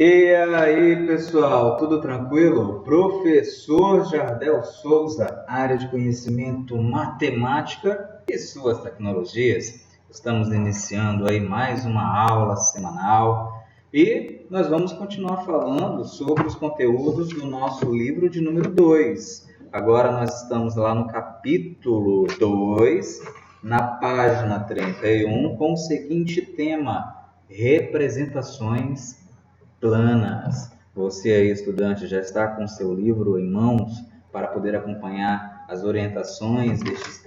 E aí, pessoal, tudo tranquilo? Professor Jardel Souza, área de conhecimento matemática e suas tecnologias. Estamos iniciando aí mais uma aula semanal e nós vamos continuar falando sobre os conteúdos do nosso livro de número 2. Agora nós estamos lá no capítulo 2, na página 31, com o seguinte tema: representações planas. Você aí, estudante, já está com seu livro em mãos para poder acompanhar as orientações deste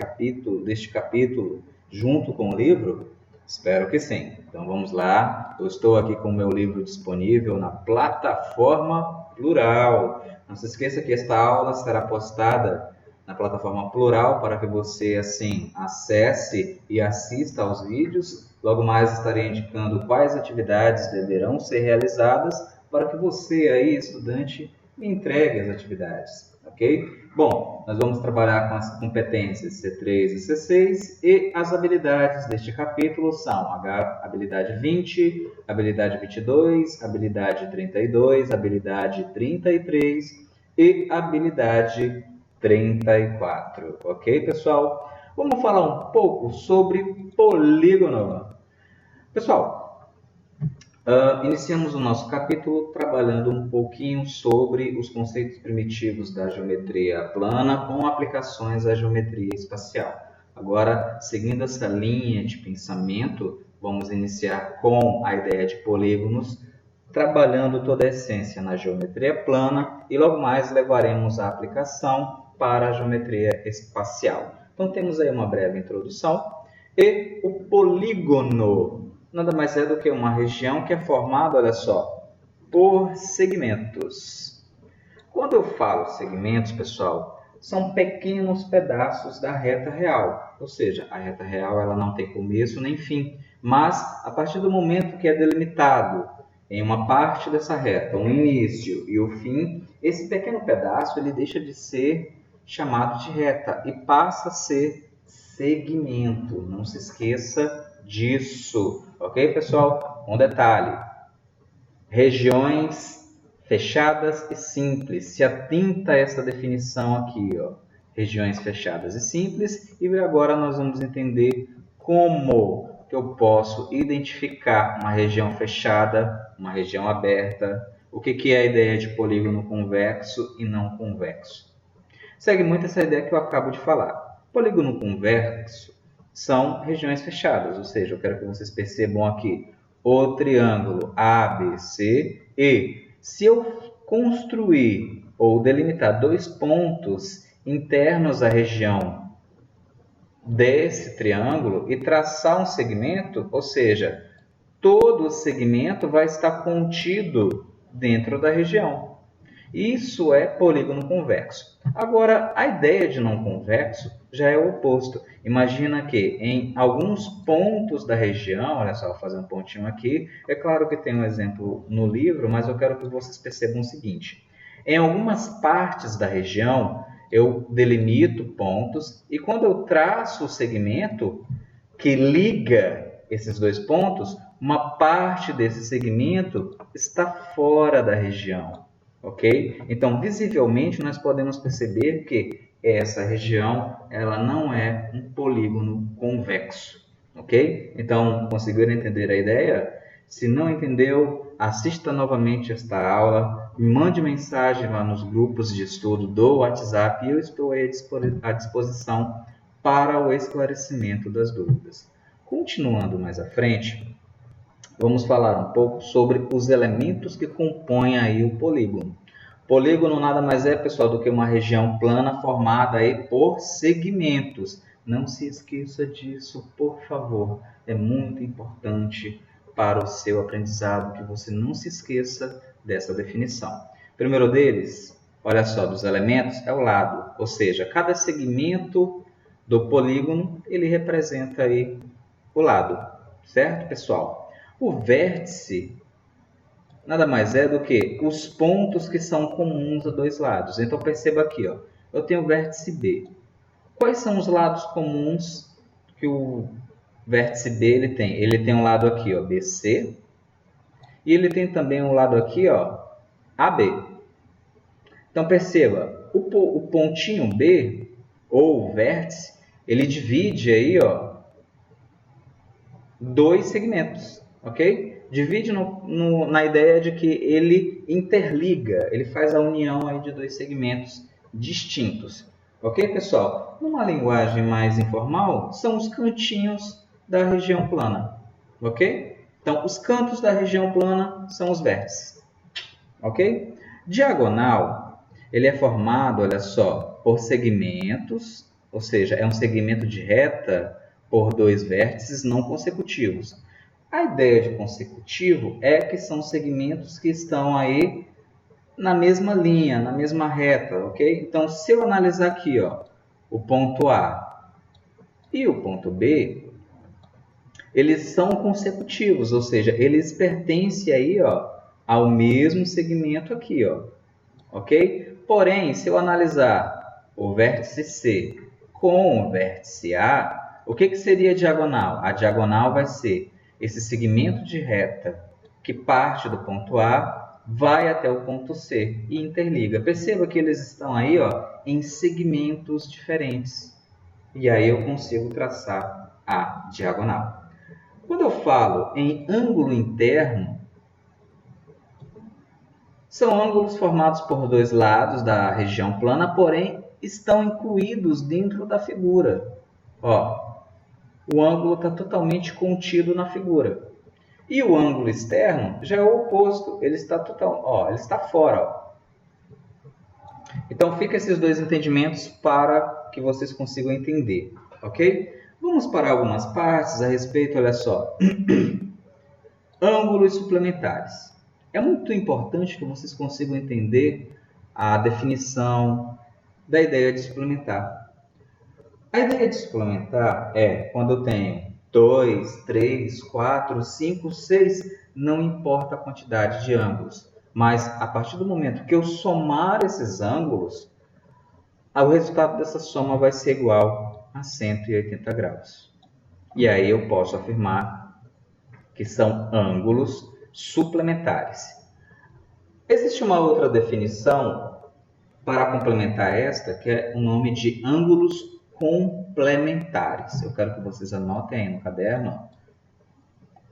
capítulo junto com o livro? Espero que sim. Então vamos lá. Eu estou aqui com o meu livro disponível na plataforma Plural. Não se esqueça que esta aula será postada na plataforma Plural para que você assim acesse e assista aos vídeos. Logo mais estarei indicando quais atividades deverão ser realizadas para que você aí, estudante, me entregue as atividades, ok? Bom, nós vamos trabalhar com as competências C3 e C6 e as habilidades deste capítulo são a habilidade 20, habilidade 22, habilidade 32, habilidade 33 e habilidade 34, ok, pessoal? Vamos falar um pouco sobre polígono. Pessoal, iniciamos o nosso capítulo trabalhando um pouquinho sobre os conceitos primitivos da geometria plana com aplicações à geometria espacial. Agora, seguindo essa linha de pensamento, vamos iniciar com a ideia de polígonos, trabalhando toda a essência na geometria plana e logo mais levaremos a aplicação para a geometria espacial. Então temos aí uma breve introdução e o polígono nada mais é do que uma região que é formada, olha só, por segmentos. Quando eu falo segmentos, pessoal, são pequenos pedaços da reta real, ou seja, a reta real ela não tem começo nem fim, mas a partir do momento que é delimitado em uma parte dessa reta, o início e o fim, esse pequeno pedaço ele deixa de ser chamado de reta e passa a ser segmento. Não se esqueça disso, ok, pessoal? Um detalhe: regiões fechadas e simples. Se atenta a essa definição aqui, ó. Regiões fechadas e simples. E agora nós vamos entender como que eu posso identificar uma região fechada, uma região aberta, o que é a ideia de polígono convexo e não convexo. Segue muito essa ideia que eu acabo de falar. Polígono convexo são regiões fechadas, ou seja, eu quero que vocês percebam aqui o triângulo ABC e se eu construir ou delimitar dois pontos internos à região desse triângulo e traçar um segmento, ou seja, todo o segmento vai estar contido dentro da região. Isso é polígono convexo. Agora, a ideia de não convexo já é o oposto. Imagina que em alguns pontos da região, olha só, vou fazer um pontinho aqui. É claro que tem um exemplo no livro, mas eu quero que vocês percebam o seguinte. Em algumas partes da região, eu delimito pontos e quando eu traço o segmento que liga esses dois pontos, uma parte desse segmento está fora da região. Ok? Então, visivelmente, nós podemos perceber que essa região ela não é um polígono convexo. Ok? Então, conseguiram entender a ideia? Se não entendeu, assista novamente esta aula, me mande mensagem lá nos grupos de estudo do WhatsApp e eu estou aí à disposição para o esclarecimento das dúvidas. Continuando mais à frente, vamos falar um pouco sobre os elementos que compõem aí o polígono. Polígono nada mais é, pessoal, do que uma região plana formada aí por segmentos. Não se esqueça disso, por favor. É muito importante para o seu aprendizado que você não se esqueça dessa definição. Primeiro deles, olha só, dos elementos é o lado, ou seja, cada segmento do polígono ele representa aí o lado, certo, pessoal? O vértice nada mais é do que os pontos que são comuns a dois lados. Então perceba aqui, ó, eu tenho o vértice B. Quais são os lados comuns que o vértice B ele tem? Ele tem um lado aqui, ó, BC, E ele tem também um lado aqui, ó, AB. Então perceba, o pontinho B, ou o vértice, ele divide aí, ó, dois segmentos, ok? Divide na ideia de que ele interliga, ele faz a união aí de dois segmentos distintos. Ok, pessoal? Numa linguagem mais informal, são os cantinhos da região plana. Ok? Então, os cantos da região plana são os vértices. Ok? Diagonal, ele é formado, olha só, por segmentos, ou seja, é um segmento de reta por dois vértices não consecutivos. A ideia de consecutivo é que são segmentos que estão aí na mesma linha, na mesma reta, ok? Então, se eu analisar aqui, ó, o ponto A e o ponto B, eles são consecutivos, ou seja, eles pertencem aí, ó, ao mesmo segmento aqui, ó, ok? Porém, se eu analisar o vértice C com o vértice A, o que seria a diagonal? A diagonal vai ser esse segmento de reta que parte do ponto A, vai até o ponto C e interliga. Perceba que eles estão aí, ó, em segmentos diferentes. E aí eu consigo traçar a diagonal. Quando eu falo em ângulo interno, são ângulos formados por dois lados da região plana, porém estão incluídos dentro da figura. Ó, o ângulo está totalmente contido na figura. E o ângulo externo já é o oposto, ele está ele está fora. Ó. Então fica esses dois entendimentos para que vocês consigam entender, ok? Vamos para algumas partes a respeito, olha só. Ângulos suplementares. É muito importante que vocês consigam entender a definição da ideia de suplementar. A ideia de suplementar é quando eu tenho 2, 3, 4, 5, 6, não importa a quantidade de ângulos, mas a partir do momento que eu somar esses ângulos, o resultado dessa soma vai ser igual a 180 graus. E aí eu posso afirmar que são ângulos suplementares. Existe uma outra definição para complementar esta, que é o nome de ângulos complementares. Eu quero que vocês anotem aí no caderno.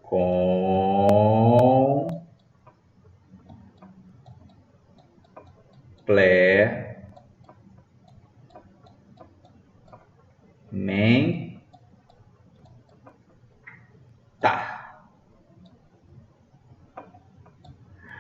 Complementar.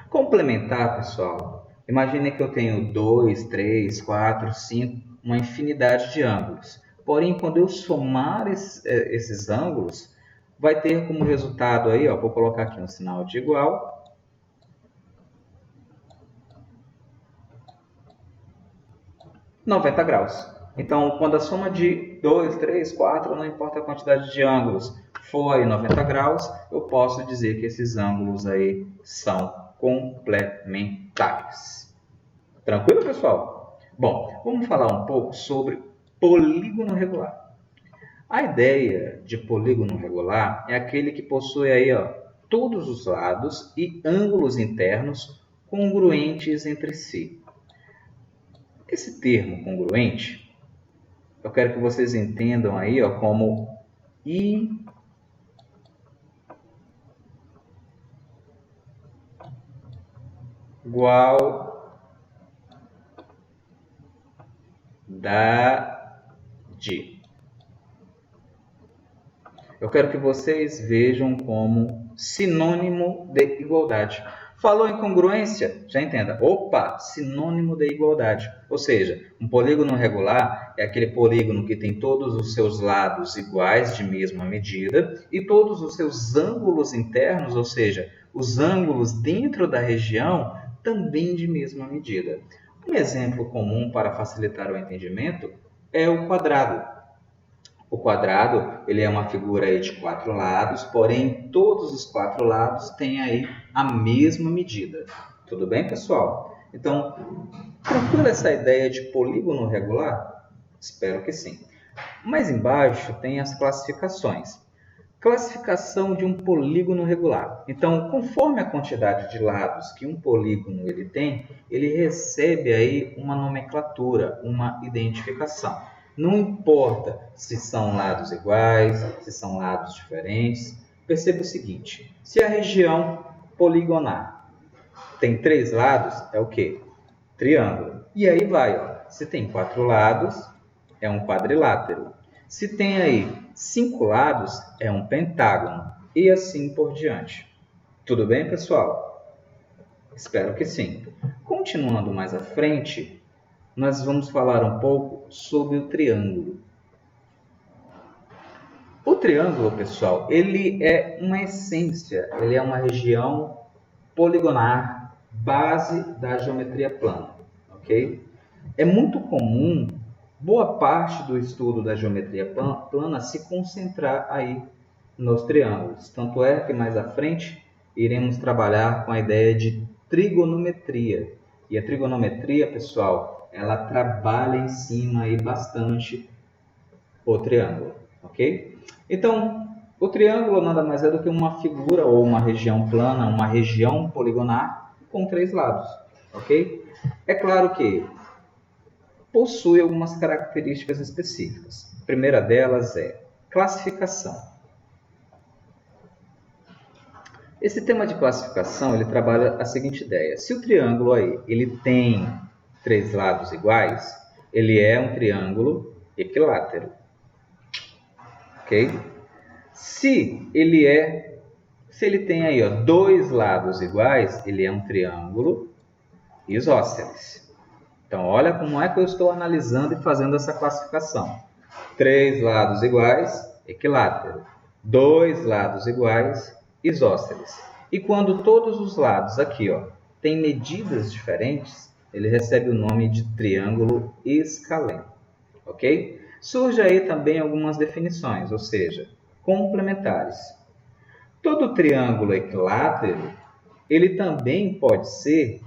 Complementar, pessoal. Imagine que eu tenho 2, 3, 4, 5, uma infinidade de ângulos. Porém, quando eu somar esses ângulos, vai ter como resultado aí, ó, vou colocar aqui um sinal de igual. ...90 graus. Então, quando a soma de 2, 3, 4, não importa a quantidade de ângulos, for aí 90 graus, eu posso dizer que esses ângulos aí são complementares. Tranquilo, pessoal? Bom, vamos falar um pouco sobre polígono regular. A ideia de polígono regular é aquele que possui aí, ó, todos os lados e ângulos internos congruentes entre si. Esse termo congruente, eu quero que vocês entendam aí, ó, como igualdade. Eu quero que vocês vejam como sinônimo de igualdade. Falou em congruência? Já entenda. Opa, sinônimo de igualdade. Ou seja, um polígono regular é aquele polígono que tem todos os seus lados iguais de mesma medida e todos os seus ângulos internos, ou seja, os ângulos dentro da região, também de mesma medida. Um exemplo comum para facilitar o entendimento é o quadrado. O quadrado, ele é uma figura aí de 4 lados, porém todos os 4 lados têm aí a mesma medida. Tudo bem, pessoal? Então, tranquila essa ideia de polígono regular? Espero que sim. Mais embaixo tem as classificações. Classificação de um polígono regular. Então, conforme a quantidade de lados que um polígono ele tem, ele recebe aí uma nomenclatura, uma identificação. Não importa se são lados iguais, se são lados diferentes. Perceba o seguinte, se a região poligonar tem 3 lados, é o quê? Triângulo. E aí vai, ó. Se tem 4 lados, é um quadrilátero. Se tem aí 5 lados, é um pentágono. E assim por diante. Tudo bem, pessoal? Espero que sim. Continuando mais à frente, nós vamos falar um pouco sobre o triângulo. O triângulo, pessoal, ele é uma essência, ele é uma região poligonar, base da geometria plana, ok? É muito comum, boa parte do estudo da geometria plana se concentrar aí nos triângulos. Tanto é que mais à frente iremos trabalhar com a ideia de trigonometria. E a trigonometria, pessoal, ela trabalha em cima aí bastante o triângulo, ok? Então, o triângulo nada mais é do que uma figura ou uma região plana, uma região poligonar com 3 lados, ok? É claro que possui algumas características específicas. A primeira delas é classificação. Esse tema de classificação, ele trabalha a seguinte ideia. Se o triângulo aí, ele tem 3 lados iguais, ele é um triângulo equilátero. Ok? Se ele tem aí, ó, 2 lados iguais, ele é um triângulo isósceles. Então, olha como é que eu estou analisando e fazendo essa classificação. 3 lados iguais, equilátero. 2 lados iguais, isósceles. E quando todos os lados aqui, ó, têm medidas diferentes, ele recebe o nome de triângulo escaleno. Ok? Surge aí também algumas definições, ou seja, complementares. Todo triângulo equilátero, ele também pode ser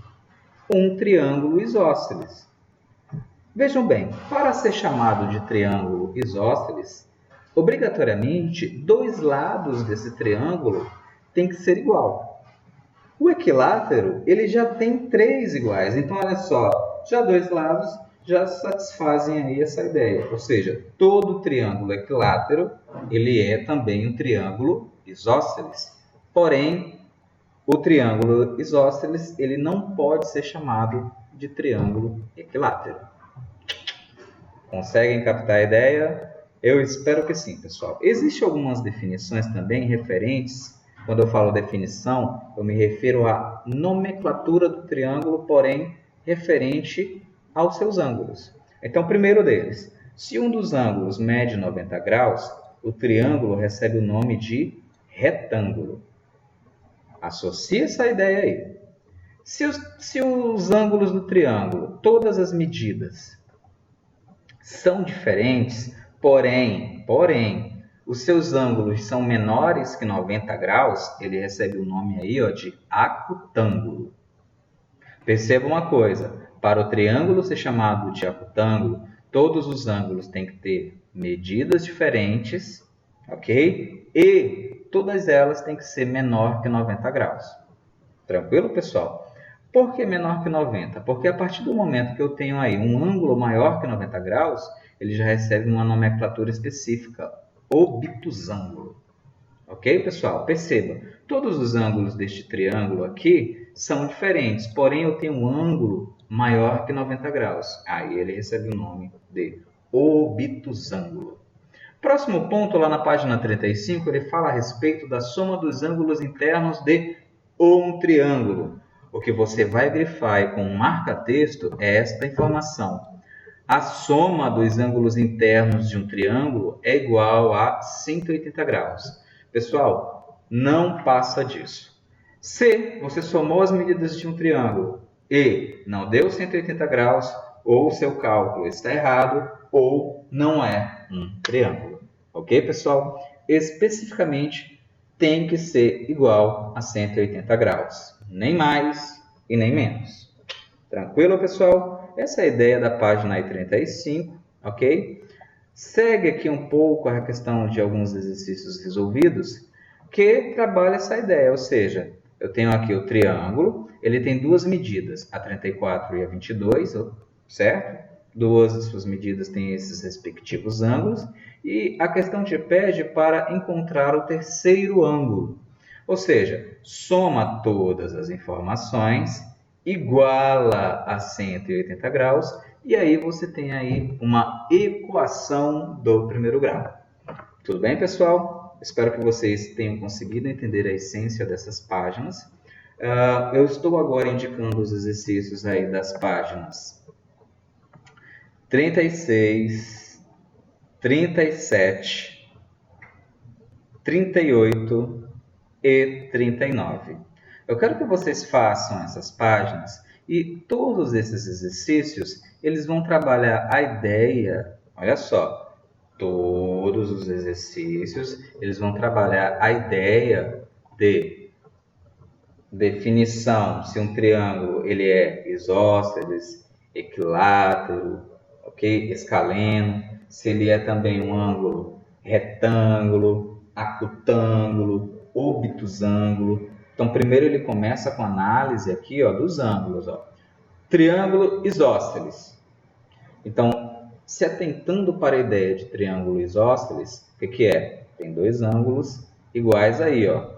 um triângulo isósceles. Vejam bem, para ser chamado de triângulo isósceles, obrigatoriamente 2 lados desse triângulo têm que ser igual. O equilátero, ele já tem 3 iguais, então olha só, já 2 lados já satisfazem aí essa ideia. Ou seja, todo triângulo equilátero, ele é também um triângulo isósceles. Porém, o triângulo isósceles, ele não pode ser chamado de triângulo equilátero. Conseguem captar a ideia? Eu espero que sim, pessoal. Existem algumas definições também referentes. Quando eu falo definição, eu me refiro à nomenclatura do triângulo, porém referente aos seus ângulos. Então, o primeiro deles, se um dos ângulos mede 90 graus, o triângulo recebe o nome de retângulo. Associe essa ideia aí. Se os ângulos do triângulo, todas as medidas, são diferentes, porém, os seus ângulos são menores que 90 graus, ele recebe o nome aí, ó, de acutângulo. Perceba uma coisa, para o triângulo ser chamado de acutângulo, todos os ângulos têm que ter medidas diferentes, ok? E todas elas têm que ser menor que 90 graus. Tranquilo, pessoal? Por que menor que 90? Porque a partir do momento que eu tenho aí um ângulo maior que 90 graus, ele já recebe uma nomenclatura específica, obtusângulo. Ok, pessoal? Perceba, todos os ângulos deste triângulo aqui são diferentes, porém eu tenho um ângulo maior que 90 graus. Aí ele recebe o nome de obtusângulo. Próximo ponto, lá na página 35, ele fala a respeito da soma dos ângulos internos de um triângulo. O que você vai grifar aí com um marca-texto é esta informação. A soma dos ângulos internos de um triângulo é igual a 180 graus. Pessoal, não passa disso. Se você somou as medidas de um triângulo e não deu 180 graus, ou o seu cálculo está errado, ou não é um triângulo. Ok, pessoal? Especificamente, tem que ser igual a 180 graus. Nem mais e nem menos. Tranquilo, pessoal? Essa é a ideia da página 35, ok? Segue aqui um pouco a questão de alguns exercícios resolvidos que trabalha essa ideia, ou seja, eu tenho aqui o triângulo, ele tem duas medidas, a 34 e a 22, certo? Duas de suas medidas têm esses respectivos ângulos, e a questão te pede para encontrar o terceiro ângulo, ou seja, soma todas as informações, iguala a 180 graus, e aí você tem aí uma equação do primeiro grau. Tudo bem, pessoal? Espero que vocês tenham conseguido entender a essência dessas páginas. Eu estou agora indicando os exercícios aí das páginas 36, 37, 38 e 39. Eu quero que vocês façam essas páginas e todos esses exercícios, eles vão trabalhar a ideia, olha só, todos os exercícios, eles vão trabalhar a ideia de definição, se um triângulo ele é isósceles, equilátero, ok? Escaleno, se ele é também um ângulo retângulo, acutângulo, obtusângulo. Então, primeiro ele começa com a análise aqui, ó, dos ângulos, ó. Triângulo isósceles. Então, se atentando para a ideia de triângulo isósceles, o que é? Tem dois ângulos iguais aí, ó.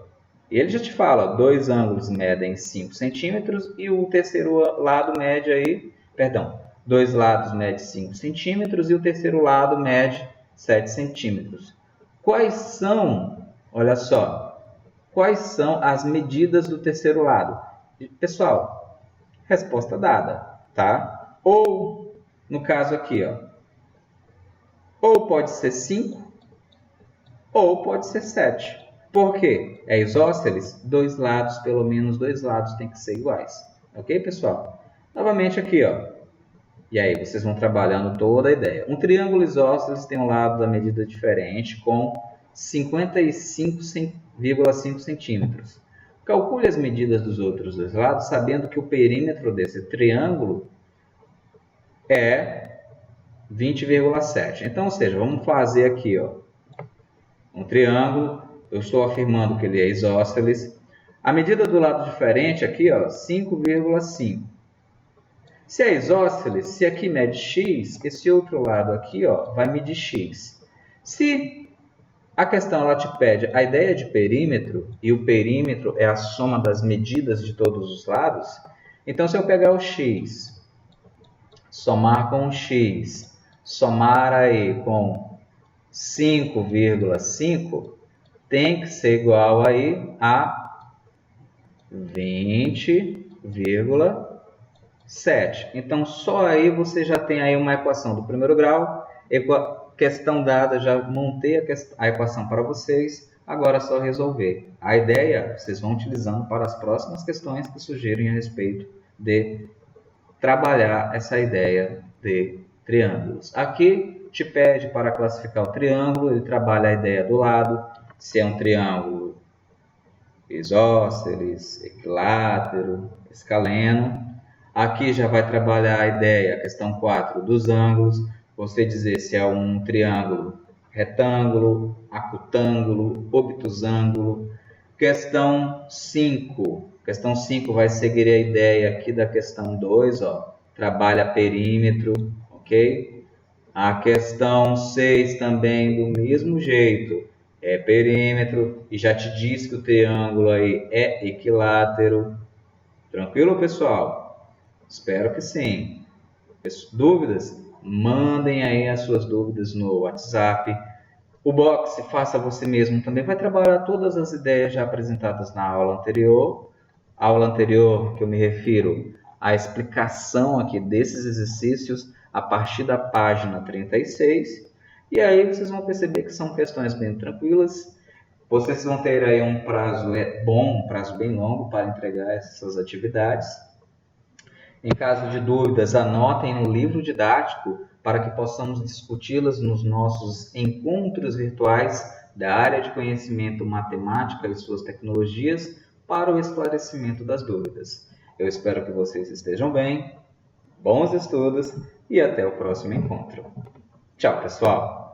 E ele já te fala, dois ângulos medem 5 centímetros e o terceiro lado mede aí, perdão, dois lados medem 5 centímetros e o terceiro lado mede 7 centímetros. Quais são, olha só, quais são as medidas do terceiro lado? Pessoal, resposta dada, tá? Ou, no caso aqui, ó, ou pode ser 5 ou pode ser 7. Por quê? É isósceles, dois lados, pelo menos dois lados tem que ser iguais. Ok, pessoal? Novamente aqui, ó. E aí, vocês vão trabalhando toda a ideia. Um triângulo isósceles tem um lado da medida diferente com 55,5 centímetros. Calcule as medidas dos outros dois lados, sabendo que o perímetro desse triângulo é 20,7. Então, ou seja, vamos fazer aqui, ó, um triângulo. Eu estou afirmando que ele é isósceles. A medida do lado diferente aqui, ó, 5,5. Se é isósceles, se aqui mede x, esse outro lado aqui, ó, vai medir x. Se a questão ela te pede a ideia de perímetro, e o perímetro é a soma das medidas de todos os lados, então se eu pegar o x, somar com o x, somar aí com 5,5, tem que ser igual aí a 20,7. Então, só aí você já tem aí uma equação do primeiro grau. Questão dada, já montei a equação para vocês. Agora é só resolver. A ideia vocês vão utilizando para as próximas questões que surgirem a respeito de trabalhar essa ideia de triângulos. Aqui te pede para classificar o triângulo, ele trabalha a ideia do lado, se é um triângulo isósceles, equilátero, escaleno. Aqui já vai trabalhar a ideia, a questão 4, dos ângulos. Você dizer se é um triângulo retângulo, acutângulo, obtusângulo. Questão 5. Questão 5 vai seguir a ideia aqui da questão 2, ó. Trabalha perímetro, ok? A questão 6 também do mesmo jeito. É perímetro e já te diz que o triângulo aí é equilátero. Tranquilo, pessoal? Espero que sim. Dúvidas? Mandem aí as suas dúvidas no WhatsApp. O box Faça Você Mesmo também vai trabalhar todas as ideias já apresentadas na aula anterior. A aula anterior que eu me refiro à explicação aqui desses exercícios a partir da página 36. E aí vocês vão perceber que são questões bem tranquilas. Vocês vão ter aí um prazo bom, um prazo bem longo para entregar essas atividades. Em caso de dúvidas, anotem no livro didático para que possamos discuti-las nos nossos encontros virtuais da área de conhecimento matemática e suas tecnologias para o esclarecimento das dúvidas. Eu espero que vocês estejam bem, bons estudos e até o próximo encontro. Tchau, pessoal!